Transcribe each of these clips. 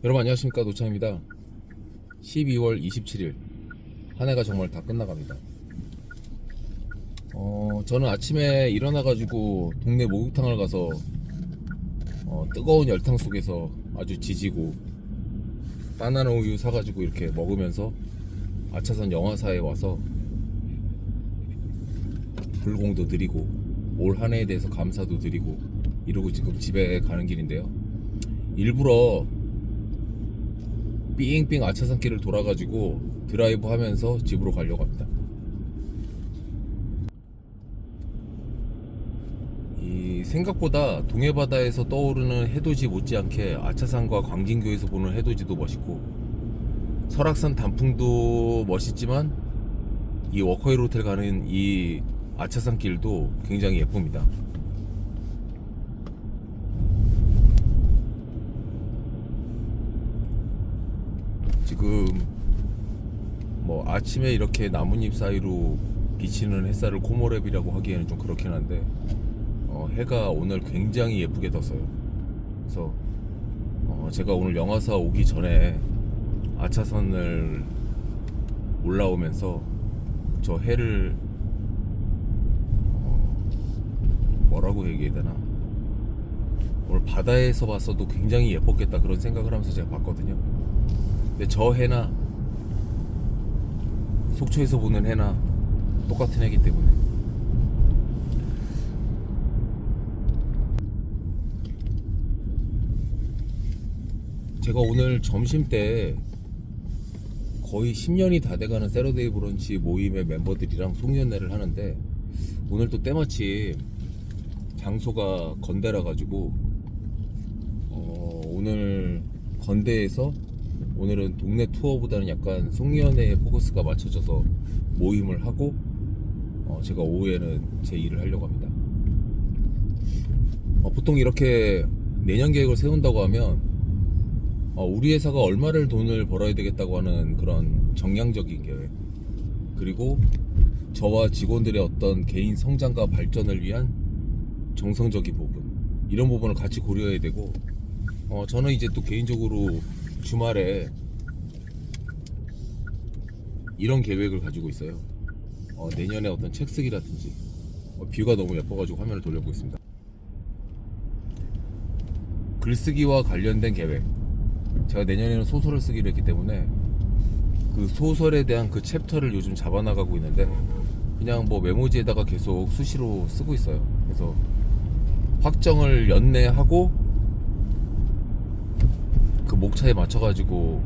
여러분 안녕하십니까, 노창입니다. 12월 27일 한 해가 정말 다 끝나갑니다. 저는 아침에 일어나가지고 동네 목욕탕을 가서 뜨거운 열탕 속에서 아주 지지고 바나나 우유 사가지고 이렇게 먹으면서 아차산 영화사에 와서 불공도 드리고 올 한 해에 대해서 감사도 드리고 이러고 지금 집에 가는 길인데요. 일부러 삥삥 아차산길을 돌아가지고 드라이브 하면서 집으로 가려고 합니다. 이 생각보다 동해바다에서 떠오르는 해돋이 못지않게 아차산과 광진교에서 보는 해돋이도 멋있고 설악산 단풍도 멋있지만 이 워커힐 호텔 가는 이 아차산 길도 굉장히 예쁩니다. 지금 뭐 아침에 이렇게 나뭇잎 사이로 비치는 햇살을 코모랩이라고 하기에는 좀 그렇긴 한데 해가 오늘 굉장히 예쁘게 떴어요. 그래서 제가 오늘 영화사 오기 전에 아차산을 올라오면서 저 해를 뭐라고 얘기해야 되나, 오늘 바다에서 봤어도 굉장히 예뻤겠다 그런 생각을 하면서 제가 봤거든요. 근데 저 해나 속초에서 보는 해나 똑같은 해이기 때문에 제가 오늘 점심 때 거의 10년이 다 돼가는 세러데이 브런치 모임의 멤버들이랑 송년회를 하는데 오늘 또 때마침 장소가 건대라 가지고 오늘 건대에서 오늘은 동네 투어보다는 약간 송년회에 포커스가 맞춰져서 모임을 하고 제가 오후에는 제 일을 하려고 합니다. 보통 이렇게 내년 계획을 세운다고 하면 우리 회사가 얼마를 돈을 벌어야 되겠다고 하는 그런 정량적인 계획, 그리고 저와 직원들의 어떤 개인 성장과 발전을 위한 정성적인 부분, 이런 부분을 같이 고려해야 되고 저는 이제 또 개인적으로 주말에 이런 계획을 가지고 있어요. 내년에 어떤 책 쓰기라든지 뷰가 너무 예뻐가지고 화면을 돌려보고 있습니다. 글쓰기와 관련된 계획, 제가 내년에는 소설을 쓰기로 했기 때문에 그 소설에 대한 그 챕터를 요즘 잡아나가고 있는데 그냥 뭐 메모지에다가 계속 수시로 쓰고 있어요. 그래서 확정을 연내하고 그 목차에 맞춰가지고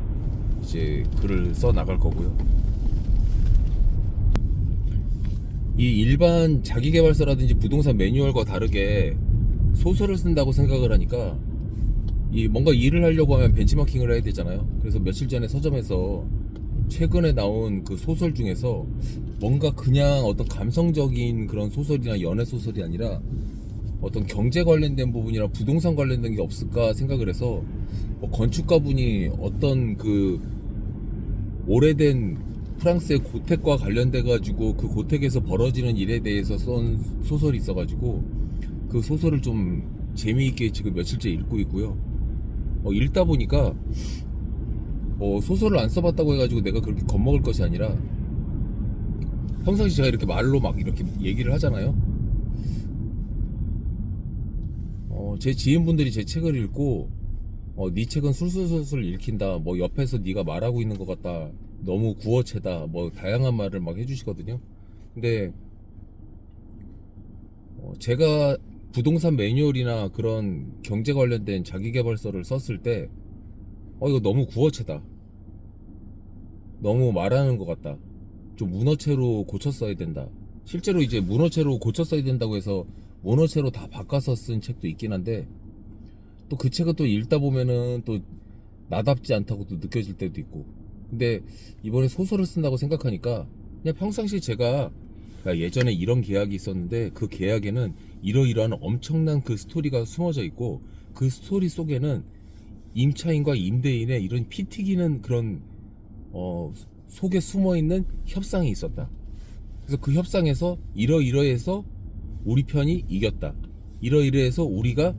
이제 글을 써 나갈 거고요. 이 일반 자기계발서라든지 부동산 매뉴얼과 다르게 소설을 쓴다고 생각을 하니까 이 뭔가 일을 하려고 하면 벤치마킹을 해야 되잖아요. 그래서 며칠 전에 서점에서 최근에 나온 그 소설 중에서 뭔가 그냥 어떤 감성적인 그런 소설이나 연애 소설이 아니라 어떤 경제 관련된 부분이나 부동산 관련된 게 없을까 생각을 해서 건축가분이 어떤 그 오래된 프랑스의 고택과 관련돼 가지고 그 고택에서 벌어지는 일에 대해서 쓴 소설이 있어 가지고 그 소설을 좀 재미있게 지금 며칠째 읽고 있고요. 읽다 보니까 소설을 안 써봤다고 해가지고 내가 그렇게 겁먹을 것이 아니라 평상시 제가 이렇게 말로 막 이렇게 얘기를 하잖아요. 제 지인분들이 제 책을 읽고 네 책은 술술술술 읽힌다, 뭐 옆에서 네가 말하고 있는 것 같다, 너무 구어체다, 뭐 다양한 말을 막 해주시거든요. 근데 제가 부동산 매뉴얼이나 그런 경제 관련된 자기계발서를 썼을 때 이거 너무 구어체다, 너무 말하는 것 같다, 좀 문어체로 고쳤어야 된다. 실제로 이제 문어체로 고쳤어야 된다고 해서 문어체로 다 바꿔서 쓴 책도 있긴 한데 또 그 책은 또 읽다 보면은 또 나답지 않다고 또 느껴질 때도 있고. 근데 이번에 소설을 쓴다고 생각하니까 그냥 평상시 제가 예전에 이런 계약이 있었는데 그 계약에는 이러이러한 엄청난 그 스토리가 숨어져 있고 그 스토리 속에는 임차인과 임대인의 이런 피 튀기는 그런 속에 숨어있는 협상이 있었다. 그래서 그 협상에서 이러이러해서 우리 편이 이겼다, 이러이러해서 우리가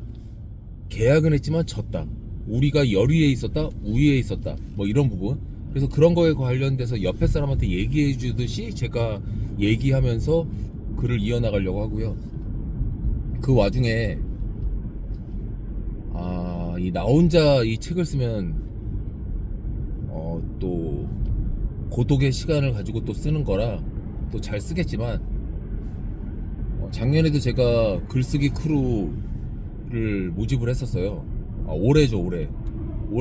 계약은 했지만 졌다, 우리가 열위에 있었다, 우위에 있었다, 뭐 이런 부분. 그래서 그런 거에 관련돼서 옆에 사람한테 얘기해 주듯이 제가 얘기하면서 글을 이어나가려고 하고요. 그 와중에 이 나 혼자 이 책을 쓰면 또 고독의 시간을 가지고 또 쓰는 거라 또 잘 쓰겠지만, 작년에도 제가 글쓰기 크루를 모집을 했었어요. 올해죠, 올해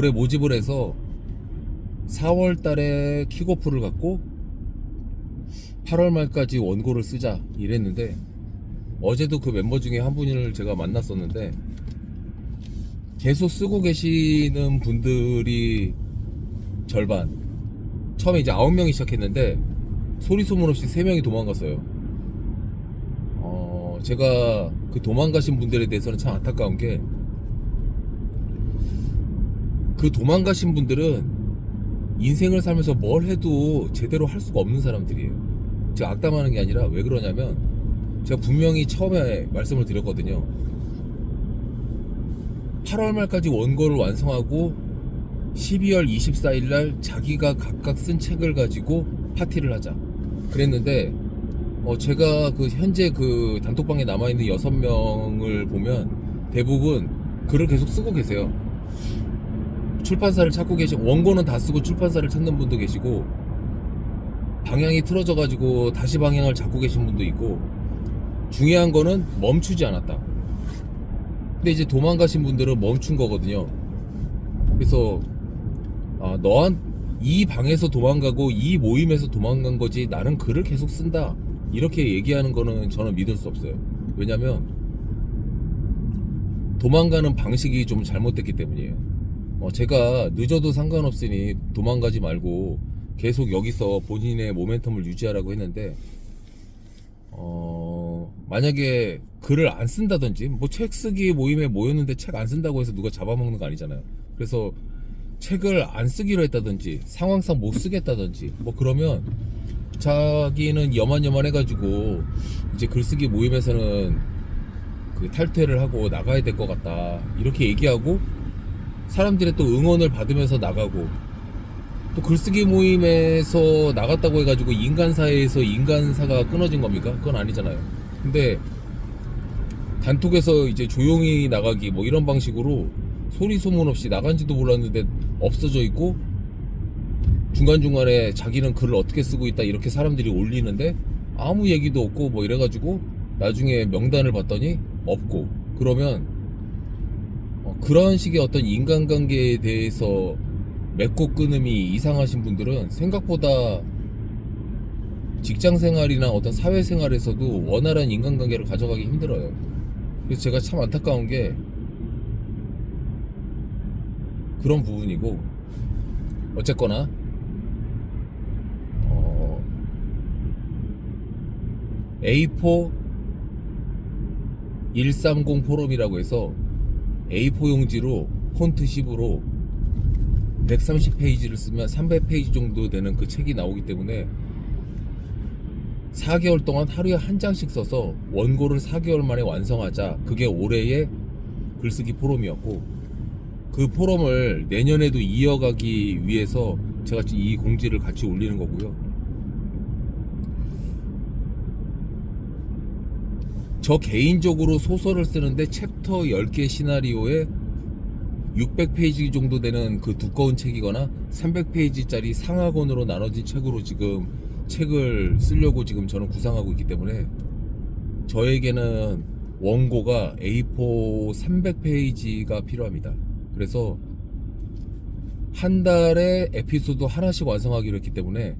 모집을 해서 4월 달에 킥오프를 갖고 8월 말까지 원고를 쓰자 이랬는데, 어제도 그 멤버 중에 한 분을 제가 만났었는데, 계속 쓰고 계시는 분들이 절반, 처음에 이제 9명이 시작했는데 소리 소문 없이 3명이 도망갔어요. 제가 그 도망가신 분들에 대해서는 참 안타까운 게, 그 도망가신 분들은 인생을 살면서 뭘 해도 제대로 할 수가 없는 사람들이에요. 제가 악담하는 게 아니라 왜 그러냐면, 제가 분명히 처음에 말씀을 드렸거든요. 8월 말까지 원고를 완성하고 12월 24일 날 자기가 각각 쓴 책을 가지고 파티를 하자 그랬는데, 제가 그 현재 그 단톡방에 남아있는 6명을 보면 대부분 글을 계속 쓰고 계세요. 출판사를 찾고 원고는 다 쓰고 출판사를 찾는 분도 계시고, 방향이 틀어져 가지고 다시 방향을 잡고 계신 분도 있고, 중요한 거는 멈추지 않았다. 근데 이제 도망가신 분들은 멈춘 거거든요. 그래서 이 방에서 도망가고 이 모임에서 도망간 거지 나는 글을 계속 쓴다, 이렇게 얘기하는 거는 저는 믿을 수 없어요. 왜냐면 도망가는 방식이 좀 잘못됐기 때문이에요. 제가 늦어도 상관없으니 도망가지 말고 계속 여기서 본인의 모멘텀을 유지하라고 했는데, 만약에 글을 안 쓴다든지, 뭐 책 쓰기 모임에 모였는데 책 안 쓴다고 해서 누가 잡아먹는 거 아니잖아요. 그래서 책을 안 쓰기로 했다든지, 상황상 못 쓰겠다든지, 뭐 그러면 자기는 여만여만 해가지고 이제 글쓰기 모임에서는 그 탈퇴를 하고 나가야 될 것 같다, 이렇게 얘기하고 사람들의 또 응원을 받으면서 나가고, 또 글쓰기 모임에서 나갔다고 해가지고 인간사에서 인간사가 끊어진 겁니까? 그건 아니잖아요. 근데 단톡에서 이제 조용히 나가기 뭐 이런 방식으로 소리 소문 없이 나간지도 몰랐는데 없어져 있고, 중간중간에 자기는 글을 어떻게 쓰고 있다 이렇게 사람들이 올리는데 아무 얘기도 없고 뭐 이래가지고 나중에 명단을 봤더니 없고, 그러면 그런 식의 어떤 인간관계에 대해서 맺고 끊음이 이상하신 분들은 생각보다 직장생활이나 어떤 사회생활에서도 원활한 인간관계를 가져가기 힘들어요. 그래서 제가 참 안타까운 게 그런 부분이고, 어쨌거나 A4 130 포럼이라고 해서 A4 용지로 폰트 10으로 130페이지를 쓰면 300페이지 정도 되는 그 책이 나오기 때문에 4개월 동안 하루에 한 장씩 써서 원고를 4개월 만에 완성하자, 그게 올해의 글쓰기 포럼이었고, 그 포럼을 내년에도 이어가기 위해서 제가 이 공지를 같이 올리는 거고요. 저 개인적으로 소설을 쓰는데 챕터 10개 시나리오에 600페이지 정도 되는 그 두꺼운 책이거나 300페이지짜리 상하권으로 나눠진 책으로 지금 책을 쓰려고 지금 저는 구상하고 있기 때문에, 저에게는 원고가 A4 300페이지가 필요합니다. 그래서 한 달에 에피소드 하나씩 완성하기로 했기 때문에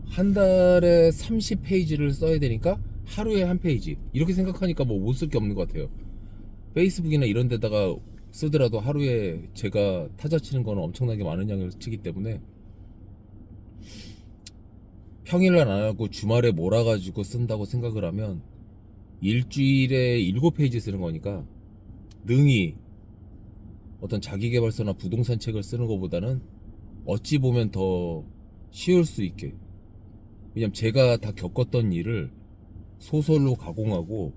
한 달에 30페이지를 써야 되니까 하루에 한 페이지, 이렇게 생각하니까 뭐 못 쓸 게 없는 것 같아요. 페이스북이나 이런 데다가 쓰더라도 하루에 제가 타자 치는 거는 엄청나게 많은 양을 치기 때문에 평일날 안 하고 주말에 몰아가지고 쓴다고 생각을 하면 일주일에 7페이지 쓰는 거니까 능히 어떤 자기계발서나 부동산 책을 쓰는 것보다는 어찌 보면 더 쉬울 수 있게, 왜냐면 제가 다 겪었던 일을 소설로 가공하고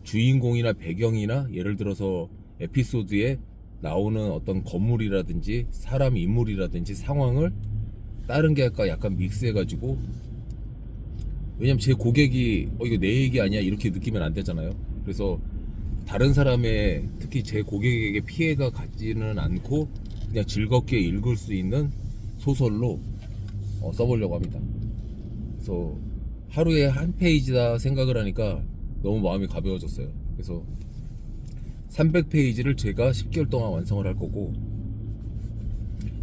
주인공이나 배경이나 예를 들어서 에피소드에 나오는 어떤 건물이라든지 사람 인물이라든지 상황을 다른 게 약간 믹스해가지고, 왜냐면 제 고객이 이거 내 얘기 아니야 이렇게 느끼면 안 되잖아요. 그래서 다른 사람의, 특히 제 고객에게 피해가 가지는 않고 그냥 즐겁게 읽을 수 있는 소설로 써보려고 합니다. 그래서 하루에 한 페이지다 생각을 하니까 너무 마음이 가벼워졌어요. 그래서 300페이지를 제가 10개월 동안 완성을 할 거고,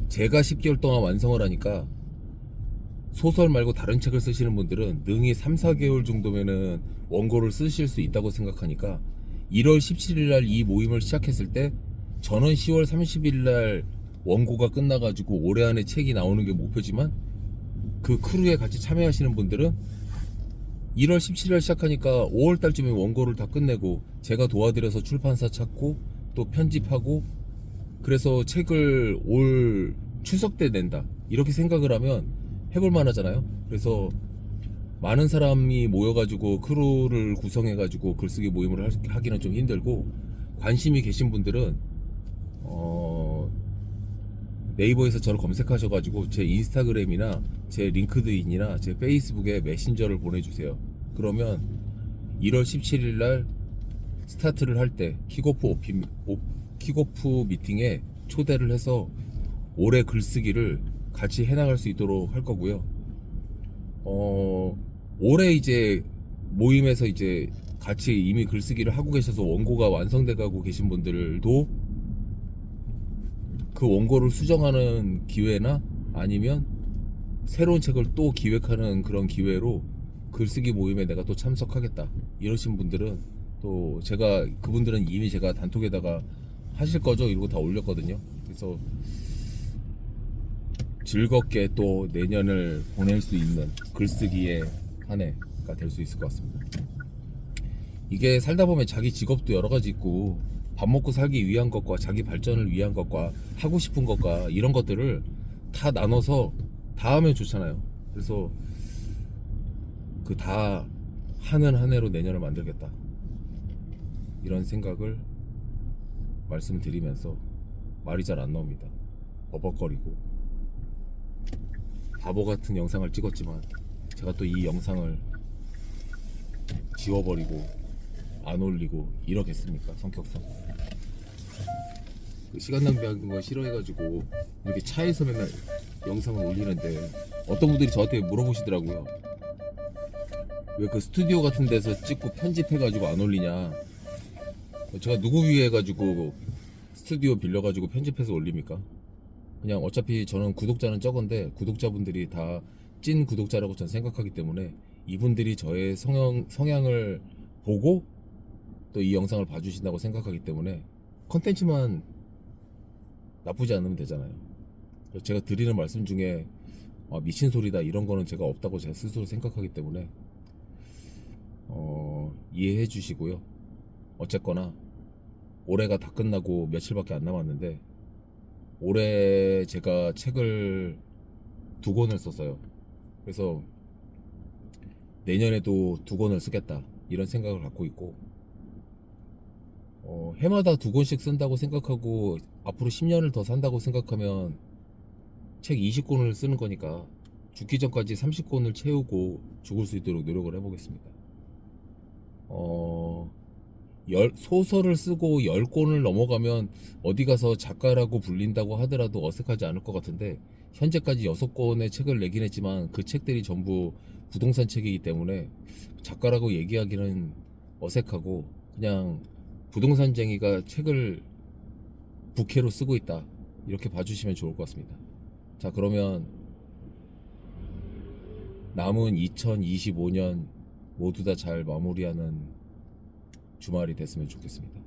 제가 10개월 동안 완성을 하니까 소설 말고 다른 책을 쓰시는 분들은 능히 3, 4개월 정도면은 원고를 쓰실 수 있다고 생각하니까 1월 17일 날 이 모임을 시작했을 때 저는 10월 30일 날 원고가 끝나가지고 올해 안에 책이 나오는 게 목표지만, 그 크루에 같이 참여하시는 분들은 1월 17일 날 시작하니까 5월 달쯤에 원고를 다 끝내고 제가 도와드려서 출판사 찾고 또 편집하고, 그래서 책을 올 추석 때 낸다 이렇게 생각을 하면 해볼만 하잖아요. 그래서 많은 사람이 모여가지고 크루를 구성해가지고 글쓰기 모임을 하기는 좀 힘들고, 관심이 계신 분들은 네이버에서 저를 검색하셔가지고 제 인스타그램이나 제 링크드인이나 제 페이스북에 메신저를 보내주세요. 그러면 1월 17일 날 스타트를 할 때 킥오프 미팅에 초대를 해서 올해 글쓰기를 같이 해나갈 수 있도록 할 거고요. 올해 이제 모임에서 이제 같이 이미 글쓰기를 하고 계셔서 원고가 완성돼 가고 계신 분들도 그 원고를 수정하는 기회나 아니면 새로운 책을 또 기획하는 그런 기회로 글쓰기 모임에 내가 또 참석하겠다 이러신 분들은, 또 제가 그분들은 이미 제가 단톡에다가 하실 거죠 이러고 다 올렸거든요. 그래서 즐겁게 또 내년을 보낼 수 있는 글쓰기의 한 해가 될 수 있을 것 같습니다. 이게 살다 보면 자기 직업도 여러 가지 있고, 밥 먹고 살기 위한 것과 자기 발전을 위한 것과 하고 싶은 것과 이런 것들을 다 나눠서 다 하면 좋잖아요. 그래서 그 다 하는 한 해로 내년을 만들겠다 이런 생각을 말씀드리면서, 말이 잘 안 나옵니다. 버벅거리고 바보 같은 영상을 찍었지만 제가 또 이 영상을 지워버리고 안 올리고 이러겠습니까? 성격상 그 시간 낭비하는 거 싫어해가지고 이렇게 차에서 맨날 영상을 올리는데, 어떤 분들이 저한테 물어보시더라고요. 왜 그 스튜디오 같은 데서 찍고 편집해가지고 안 올리냐. 제가 누구 위해 해가지고 스튜디오 빌려가지고 편집해서 올립니까? 그냥 어차피 저는 구독자는 적은데 구독자분들이 다 찐 구독자라고 저는 생각하기 때문에 이분들이 저의 성향을 보고 또 이 영상을 봐주신다고 생각하기 때문에 컨텐츠만 나쁘지 않으면 되잖아요. 제가 드리는 말씀 중에 미친 소리다 이런 거는 제가 없다고 제가 스스로 생각하기 때문에 이해해 주시고요. 어쨌거나 올해가 다 끝나고 며칠밖에 안 남았는데, 올해 제가 책을 2권을 썼어요. 그래서 내년에도 2권을 쓰겠다 이런 생각을 갖고 있고, 해마다 2권씩 쓴다고 생각하고 앞으로 10년을 더 산다고 생각하면 책 20권을 쓰는 거니까 죽기 전까지 30권을 채우고 죽을 수 있도록 노력을 해보겠습니다. 소설을 쓰고 10권을 넘어가면 어디 가서 작가라고 불린다고 하더라도 어색하지 않을 것 같은데, 현재까지 6권의 책을 내긴 했지만 그 책들이 전부 부동산 책이기 때문에 작가라고 얘기하기는 어색하고, 그냥 부동산쟁이가 책을 부캐로 쓰고 있다 이렇게 봐주시면 좋을 것 같습니다. 자, 그러면 남은 2025년 모두 다 잘 마무리하는 주말이 됐으면 좋겠습니다.